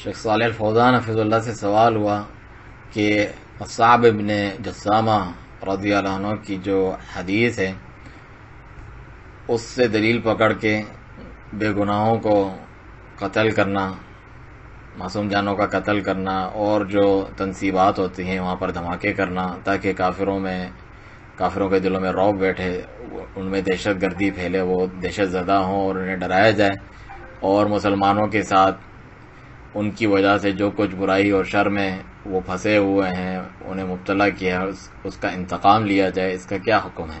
شیخ صالح الفوزان حفظ اللہ سے سوال ہوا کہ صعب ابن جسامہ رضی اللہ عنہ کی جو حدیث ہے اس سے دلیل پکڑ کے بے گناہوں کو قتل کرنا، معصوم جانوں کا قتل کرنا اور جو تنصیبات ہوتی ہیں وہاں پر دھماکے کرنا تاکہ کافروں کے دلوں میں رعب بیٹھے، ان میں دہشت گردی پھیلے، وہ دہشت زدہ ہوں اور انہیں ڈرایا جائے، اور مسلمانوں کے ساتھ ان کی وجہ سے جو کچھ برائی اور شر میں وہ پھنسے ہوئے ہیں انہیں مبتلا کیا ہے اس کا انتقام لیا جائے، اس کا کیا حکم ہے؟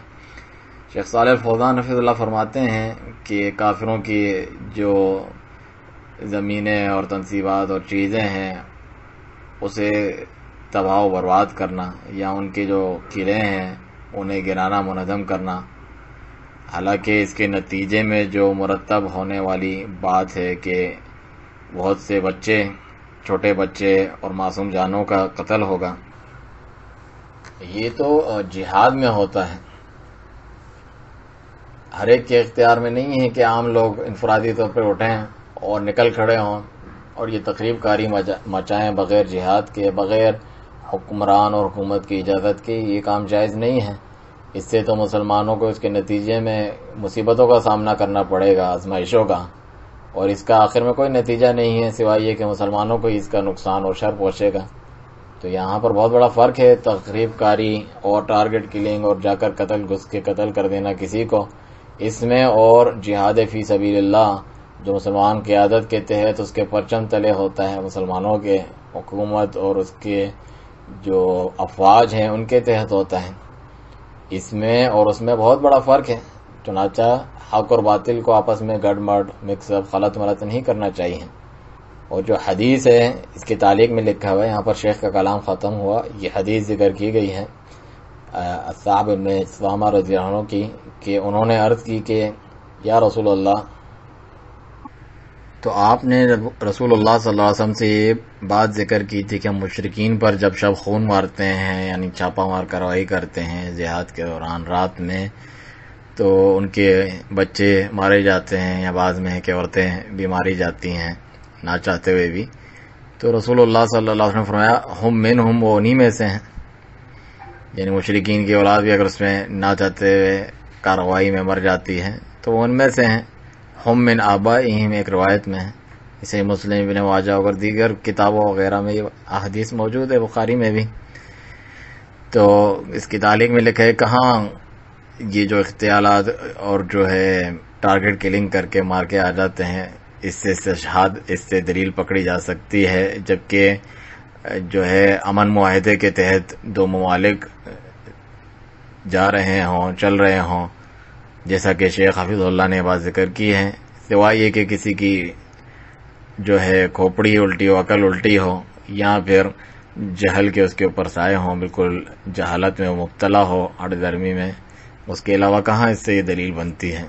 شیخ صالح الفوزان حفظ اللہ فرماتے ہیں کہ کافروں کی جو زمینیں اور تنصیبات اور چیزیں ہیں اسے تباہ و برباد کرنا یا ان کے جو قلعے ہیں انہیں گرانا، منہدم کرنا، حالانکہ اس کے نتیجے میں جو مرتب ہونے والی بات ہے کہ بہت سے بچے، چھوٹے بچے اور معصوم جانوں کا قتل ہوگا، یہ تو جہاد میں ہوتا ہے، ہر ایک کے اختیار میں نہیں ہے کہ عام لوگ انفرادی طور پہ اٹھیں اور نکل کھڑے ہوں اور یہ تقریب کاری مچائیں بغیر جہاد کے، بغیر حکمران اور حکومت کی اجازت کے۔ یہ کام جائز نہیں ہے، اس سے تو مسلمانوں کو اس کے نتیجے میں مصیبتوں کا سامنا کرنا پڑے گا، آزمائشوں کا، اور اس کا آخر میں کوئی نتیجہ نہیں ہے سوائے یہ کہ مسلمانوں کو اس کا نقصان اور شر پہنچے گا۔ تو یہاں پر بہت بڑا فرق ہے تقریب کاری اور ٹارگٹ کلنگ اور جا کر گھس کے قتل کر دینا کسی کو، اس میں، اور جہاد فی سبیل اللہ جو مسلمان قیادت کے تحت اس کے پرچم تلے ہوتا ہے، مسلمانوں کے حکومت اور اس کے جو افواج ہیں ان کے تحت ہوتا ہے، اس میں اور اس میں بہت بڑا فرق ہے۔ چنانچہ حق اور باطل کو آپس میں گڑ مڑ، مکس اپ، خلط ملط نہیں کرنا چاہیے۔ اور جو حدیث ہے اس کی تعلیق میں لکھا ہوا ہے، یہاں پر شیخ کا کلام ختم ہوا، یہ حدیث ذکر کی گئی ہے صعب بن جسامہ رضی اللہ عنہ کی، کہ انہوں نے عرض کی کہ یا رسول اللہ، تو آپ نے رسول اللہ صلی اللہ علیہ وسلم سے یہ بات ذکر کی تھی کہ مشرکین پر جب شب خون مارتے ہیں، یعنی چھاپہ مار کارروائی کرتے ہیں جہاد کے دوران رات میں، تو ان کے بچے مارے جاتے ہیں، یا بعض میں ہے کہ عورتیں بھی ماری جاتی ہیں نہ چاہتے ہوئے بھی، تو رسول اللہ صلی اللہ علیہ وسلم نے فرمایا ہم منہم، وہ انہی میں سے ہیں، یعنی مشرکین کی اولاد بھی اگر اس میں نہ چاہتے ہوئے کارروائی میں مر جاتی ہے تو وہ ان میں سے ہیں، ہم من آبائہم ایک روایت میں ہے، اسے مسلم ابن ماجہ اور دیگر کتابوں وغیرہ میں یہ احادیث موجود ہے، بخاری میں بھی۔ تو اس کی تعلیق میں لکھا ہے کہاں یہ جو اغتیالات اور جو ہے ٹارگٹ کلنگ کر کے مار کے آ جاتے ہیں، اس سے استشہاد، اس سے دلیل پکڑی جا سکتی ہے، جبکہ جو ہے امن معاہدے کے تحت دو ممالک جا رہے ہوں، چل رہے ہوں، جیسا کہ شیخ حفظ اللہ نے بات ذکر کی ہے، سوائے یہ کہ کسی کی جو ہے کھوپڑی الٹی ہو، عقل الٹی ہو، یا پھر جہل کے اس کے اوپر سائے ہوں، بالکل جہالت میں مبتلا ہو، ہٹ درمی میں، اس کے علاوہ کہاں اس سے یہ دلیل بنتی ہے۔